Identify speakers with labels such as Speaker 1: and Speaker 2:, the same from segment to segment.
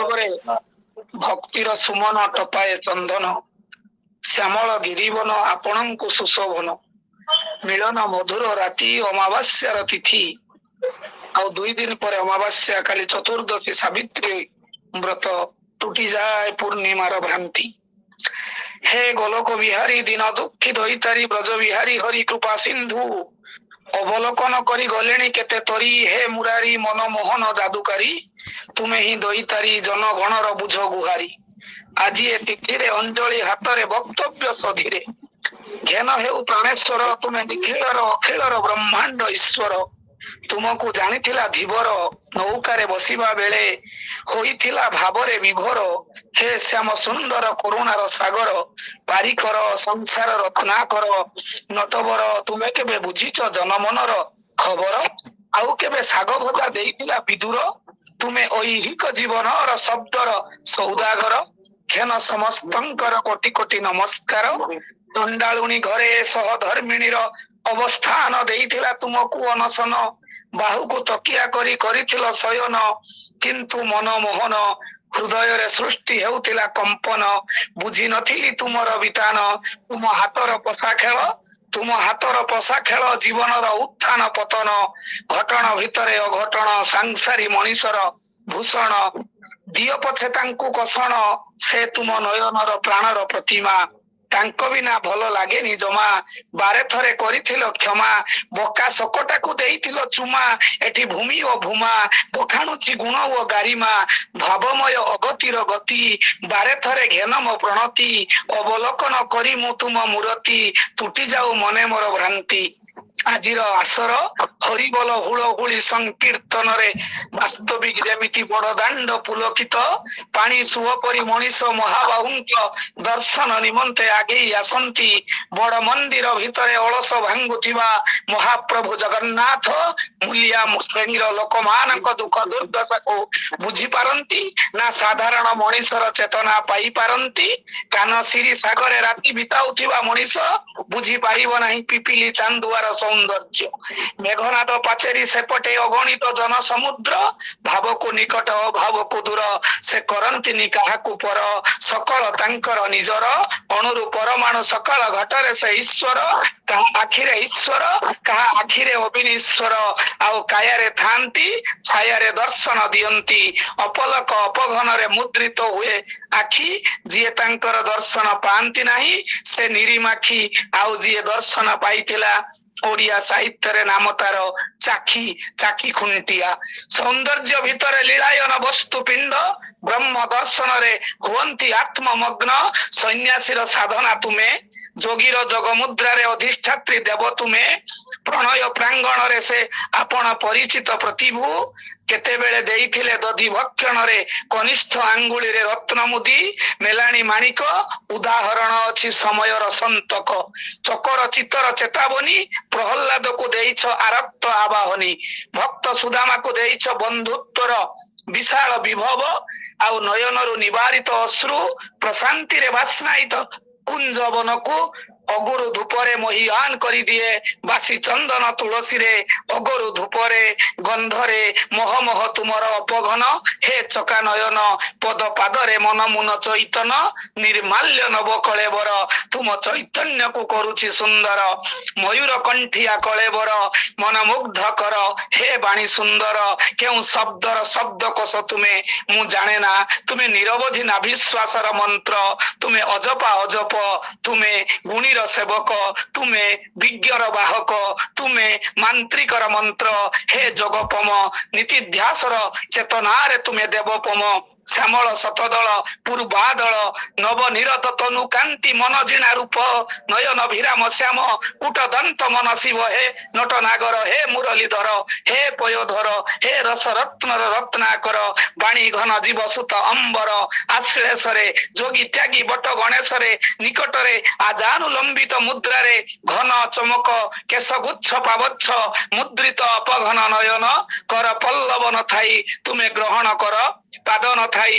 Speaker 1: ପର୍ବରେ ଭକ୍ତିର ସୁମନ ଟପାଏ ଚନ୍ଦନ, ଶ୍ୟାମଳ ଗିରିବନ ଆପଣଙ୍କୁ ସୁଶୋଭନ, ମିଳନ ମଧୁର ରାତି ଅମାବାସ୍ୟାର ତିଥି। ଆଉ 2 ଦିନ ପରେ ଅମାବାସ୍ୟା, କାଲି ଚତୁର୍ଦ୍ଦଶୀ ସାବିତ୍ରୀ ବ୍ରତ, ଟୁଟିଯାଏ ପୂର୍ଣ୍ଣିମାର ଭ୍ରାନ୍ତି। ହେ ଗୋଲକ ବିହାରୀ ଦୀନ ଦୁଃଖୀ ଦଇତାରୀ ବ୍ରଜ ବିହାରୀ ହରି କୃପା ସିନ୍ଧୁ, ଅବଲୋକନ କରି ଗଲେଣି କେତେ ତରି, ହେ ମୁରାରୀ ମନମୋହନ ଯାଦୁକାରୀ, ତୁମେ ହିଁ ଦଇତାରୀ ଜନଗଣର ବୁଝ ଗୁହାରୀ। ଆଜି ଏ ତିଥିରେ ଅଞ୍ଜଳି ହାତରେ ବକ୍ତବ୍ୟ ସଧିରେ, ଘେନ ହେଉ ପ୍ରାଣେଶ୍ୱର ତୁମେ ନିଖିଳର ଅଖିଳର ବ୍ରହ୍ମାଣ୍ଡ ଈଶ୍ୱର। ତୁମକୁ ଜାଣିଥିଲା ଧୀବର, ନୌକାରେ ବସିବା ବେଳେ ହୋଇଥିଲା ଭାବରେ ବିଭୋର। ହେ ଶ୍ୟାମ ସୁନ୍ଦର କରୁଣାର ସାଗର, ପାରିକର ସଂସାର ରତ୍ନାକର, ନଟବର ତୁମେ କେବେ ବୁଝିଛ ଜନମନର ଖବର? ଆଉ କେବେ ଶାଗ ଭଜା ଦେଇଥିଲା ବିଦୁର, ତୁମେ ଐହିକ ଜୀବନର ଶବ୍ଦର ସୌଦାଗର। ଘେନ ସମସ୍ତଙ୍କର କୋଟି କୋଟି ନମସ୍କାର, ଦଣ୍ଡାଳୁଣୀ ଘରେ ସହଧର୍ମିଣୀର ଅବସ୍ଥାନ ଦେଇଥିଲା ତୁମକୁ ଅନଶନ, ବାହୁକୁ ତକିଆ କରି କରିଥିଲ ଶୟନ, କିନ୍ତୁ ମନମୋହନ ହୃଦୟରେ ସୃଷ୍ଟି ହେଉଥିଲା କମ୍ପନ। ବୁଝି ନଥିଲି ତୁମର ବିତାନ, ତୁମ ହାତର ପଶା ଖେଳ, ତୁମ ହାତର ପଶା ଖେଳ ଜୀବନର ଉତ୍ଥାନ ପତନ। ଘଟଣ ଭିତରେ ଅଘଟଣ, ସାଂସାରୀ ମଣିଷର ଭୂଷଣ, ଦିଅ ପଛେ ତାଙ୍କୁ କଷଣ, ସେ ତୁମ ନୟନର ପ୍ରାଣର ପ୍ରତିମା। ତାଙ୍କ ବିନା ଭଲ ଲାଗେନି ଜମା, ବାରେ ଥରେ କରିଥିଲ କ୍ଷମା, ବକା ଶକଟାକୁ ଦେଇଥିଲ ଚୁମା। ଏଠି ଭୂମି ଓ ଭୂମା ବଖାଣୁଛି ଗୁଣ ଓ ଗାରିମା, ଭାବମୟ ଅଗତିର ଗତି, ବାରେ ଥରେ ଘେନ ମୋ ପ୍ରଣତି। ଅବଲୋକନ କରି ମୁଁ ତୁମ ମୂରତି, ତୁଟି ଯାଉ ମନେ ମୋର ଭ୍ରାନ୍ତି। ଆଜିର ଆସର ହରିବୋଲ ହୁଳହୁଳି ସଂକୀର୍ତ୍ତନରେ, ବାସ୍ତବିକ ଯେମିତି ବଡ ଦାଣ୍ଡ ପୁଲକିତ, ପାଣି ସୁଅ ପରି ମଣିଷ ମହାବାହୁଙ୍କ ଦର୍ଶନ ନିମନ୍ତେ ଆଗେଇ ଆସନ୍ତି। ବଡ ମନ୍ଦିର ଭିତରେ ଅଳସ ଭାଙ୍ଗୁଥିବା ମହାପ୍ରଭୁ ଜଗନ୍ନାଥ, ମୂଲିଆ ଶ୍ରେଣୀର ଲୋକମାନଙ୍କ ଦୁଃଖ ଦୁର୍ଦ୍ଦଶାକୁ ବୁଝିପାରନ୍ତି ନା ସାଧାରଣ ମଣିଷର ଚେତନା ପାଇପାରନ୍ତି? କାନସିରି ସାଗରେ ରାତି ବିତାଉଥିବା ମଣିଷ ବୁଝିପାରିବ ନାହିଁ ପିପିଲି ଚାନ୍ଦୁଆର ସୌନ୍ଦର୍ଯ୍ୟ। ମେଘନାଦ ପାଚେରୀ ସେପଟେ ଅଗଣିତ ଜନ ସମୁଦ୍ର, ଭାବକୁ ନିକଟ ଭାବକୁ ଦୂର, ସେ କରନ୍ତିନି କାହାକୁ ପର, ସକଳ ତାଙ୍କର ନିଜର। ଅଣୁରୁ ପରମାଣୁ ସକଳ ଘଟରେ ସେ ଈଶ୍ୱର, କାହା ଆଖିରେ ଈଶ୍ୱର କାହା ଆଖିରେ ଅବିନୀଶ୍ୱର। ଆଉ କାୟାରେ ଥାନ୍ତି ଛାୟାରେ ଦର୍ଶନ ଦିଅନ୍ତି, ଅପଲକ ଅପଘନରେ ମୁଦ୍ରିତ ହୁଏ ଆଖି। ଯିଏ ତାଙ୍କର ଦର୍ଶନ ପାଆନ୍ତି ନାହିଁ ସେ ନିରିମାଖି, ଆଉ ଯିଏ ଦର୍ଶନ ପାଇଥିଲା ଓଡିଆ ସାହିତ୍ୟରେ ନାମ ତାର ଚାଖି, ଚାଖି ଖୁଣ୍ଟିଆ। ସୌନ୍ଦର୍ଯ୍ୟ ଭିତରେ ଲୀଳାୟନ ବସ୍ତୁ ପିଣ୍ଡ, ବ୍ରହ୍ମ ଦର୍ଶନରେ ହୁଅନ୍ତି ଆତ୍ମମଗ୍ନ। ସନ୍ନ୍ୟାସୀର ସାଧନା ତୁମେ, ଯୋଗୀର ଯୋଗ ମୁଦ୍ରାରେ ଅଧିଷ୍ଠାତ୍ରୀ ଦେବ ତୁମେ। ପ୍ରଣୟ ପ୍ରାଙ୍ଗଣରେ ସେ ଆପଣ ପରିଚିତ ପ୍ରତିଭୁ, କେତେବେଳେ ଦେଇଥିଲେ ଦଧି ଭକ୍ଷଣରେ କନିଷ୍ଠ ଆଙ୍ଗୁଳିରେ ରତ୍ନ ମୁଦି। ମେଲାଣି ମାଣିକ ଉଦାହରଣ ଅଛି ସମୟର ସନ୍ତକ, ଚକର ଚିତର ଚେତାବନୀ। ପ୍ରହ୍ଲାଦକୁ ଦେଇଛ ଆରକ୍ତ ଆବାହନୀ, ଭକ୍ତ ସୁଦାମାକୁ ଦେଇଛ ବନ୍ଧୁତ୍ୱର ବିଶାଳ ବିଭବ। ଆଉ ନୟନରୁ ନିବାରିତ ଅଶ୍ରୁ, ପ୍ରଶାନ୍ତିରେ ବାସ୍ନାୟିତ କୁଞ୍ଜବନକୁ ଅଗୁରୁ ଧୂପରେ ମହିଆନ କରିଦିଏ। ବାସି ଚନ୍ଦନ ତୁଳସୀରେ ଅଗରୁ ଧୂପରେ ଗନ୍ଧରେ ମହମହ ତୁମର ଅପଘନ। ହେ ଚକା ନୟନ ପଦ ପାଦରେ ମନ ମୁନ ଚୈତନ, ନିର୍ମାଲ୍ୟ ନବ କଳେବର, ତୁମ ଚୈତନ୍ୟକୁ କରୁଛି ସୁନ୍ଦର। ମୟୂର କଣ୍ଠିଆ କଳେବର ମନ ମୁଗ୍ଧ କର, ହେ ବାଣୀ ସୁନ୍ଦର। କେଉଁ ଶବ୍ଦର ଶବ୍ଦକୋଷ ତୁମେ ମୁଁ ଜାଣେ ନା, ତୁମେ ନିରବଧି ନାଭିଶ୍ୱାସର ମନ୍ତ୍ର। ତୁମେ ଅଜପା ଅଜପ, ତୁମେ ଗୁଣୀର ସେବକ, ତୁମେ ବିଜ୍ଞର ବାହକ, ତୁମେ ମାନ୍ତ୍ରିକର ମନ୍ତ୍ର। ହେ ଯୋଗପମ ନୀତିଧ୍ୟାସର ଚେତନାରେ ତୁମେ ଦେବପମ। ଶ୍ୟାମଳ ଶତଦଳ ପୂର୍ବାଦଳ, ନବ ନିରତ ତନୁ କାନ୍ତି ମନ ଜିଣା ରୂପ। ନୟନ ଭିରାମ ଶ୍ୟାମ କୁଟ ଦନ୍ତ ମନ ଶିବ, ହେ ନଟ ନାଗର, ହେ ମୁରଲୀଧର, ହେ ପୟୋଧର, ହେ ରସ ରତ୍ନର ରତ୍ନାକର। ବାଣୀ ଘନ ଜୀବ ସୁତ ଅମ୍ବର, ଆଶ୍ଲେଷରେ ଯୋଗୀ ତ୍ୟାଗୀ ବଟ ଗଣେଶରେ। ନିକଟରେ ଆଜାନୁଲମ୍ବିତ ମୁଦ୍ରାରେ ଘନ ଚମକ, କେଶ ଗୁଚ୍ଛ ପାବଚ୍ଛ ମୁଦ୍ରିତ ଅପଘନ ନୟନ। କର ପଲ୍ଲବ ନ ଥାଇ ତୁମେ ଗ୍ରହଣ କର, ପାଦ ନଥାଇ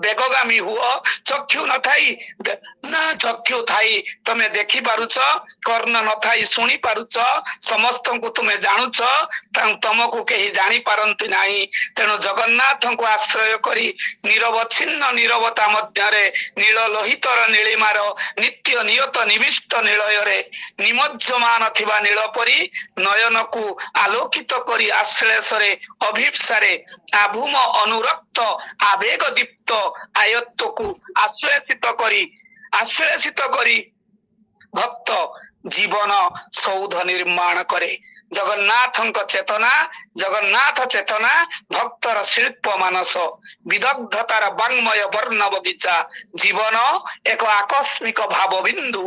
Speaker 1: ବେଗଗାମୀ ହୁଅ, ଚକ୍ଷୁ ନଥାଇ ନା ଚକ୍ଷୁ ଥାଇ ତମେ ଦେଖି ପାରୁଛ, କର୍ଣ୍ଣ ନଥାଇ ଶୁଣି ପାରୁଛ, ସମସ୍ତଙ୍କୁ ତୁମେ ଜାଣୁଛ, ତମକୁ କେହି ଜାଣିପାରନ୍ତି ନାହିଁ। ତେଣୁ ଜଗନ୍ନାଥଙ୍କୁ ଆଶ୍ରୟ କରି ନିରବଚ୍ଛିନ୍ନ ନିରବତା ମଧ୍ୟରେ ନୀଳ ଲୋହିତର ନୀଳିମାର ନିତ୍ୟ ନିୟତ ନିବିଷ୍ଟ ନିଳୟରେ ନିମଜ୍ଜମାନ ଥିବା ନୀଳ ପରି ନୟନକୁ ଆଲୋକିତ କରି ଆଶ୍ଲେଷରେ ଅଭିପ୍ସାରେ ଆଭୂମ ଅନୁରକ୍ତ ଆବେଗ ଦୀପ୍ତ ଆୟତ୍ତକୁ ଆଶ୍ଲେଷିତ କରି ଭକ୍ତ ଜୀବନ ସୌଧ ନିର୍ମାଣ କରେ। ଜଗନ୍ନାଥଙ୍କ ଚେତନା, ଜଗନ୍ନାଥ ଚେତନା ଭକ୍ତର ଶିଳ୍ପ ମାନସ, ବିଦଗ୍ଧତାର ବାଙ୍ଗ୍ମୟ ବର୍ଣ୍ଣ ବଗିଚା, ଜୀବନ ଏକ ଆକସ୍ମିକ ଭାବ ବିନ୍ଦୁ।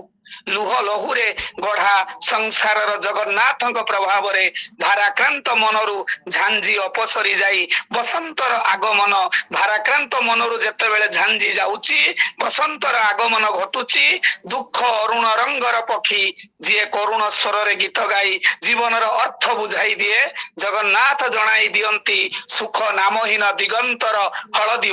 Speaker 1: ଲୁହ ଲହୁରେ ଗଢା ସଂସାରର ଜଗନ୍ନାଥଙ୍କ ପ୍ରଭାବରେ ଭାରାକ୍ରାନ୍ତ ମନରୁ ଝାଞ୍ଜି ଅପସରି ଯାଇ ବସନ୍ତର ଆଗମନ, ଭାରାକ୍ରାନ୍ତ ମନରୁ ଯେତେବେଳେ ଝାଞ୍ଜି ଯାଉଛି ବସନ୍ତର ଆଗମନ ଘଟୁଛି। ଦୁଃଖ ଅରୁଣ ରଙ୍ଗର ପକ୍ଷୀ ଯିଏ କରୁଣ ସ୍ୱରରେ ଗୀତ ଗାଇ ଜୀବନର ଅର୍ଥ ବୁଝାଇ ଦିଏ, ଜଗନ୍ନାଥ ଜଣାଇ ଦିଅନ୍ତି ସୁଖ ନାମହୀନ ଦିଗନ୍ତର ହଳଦୀ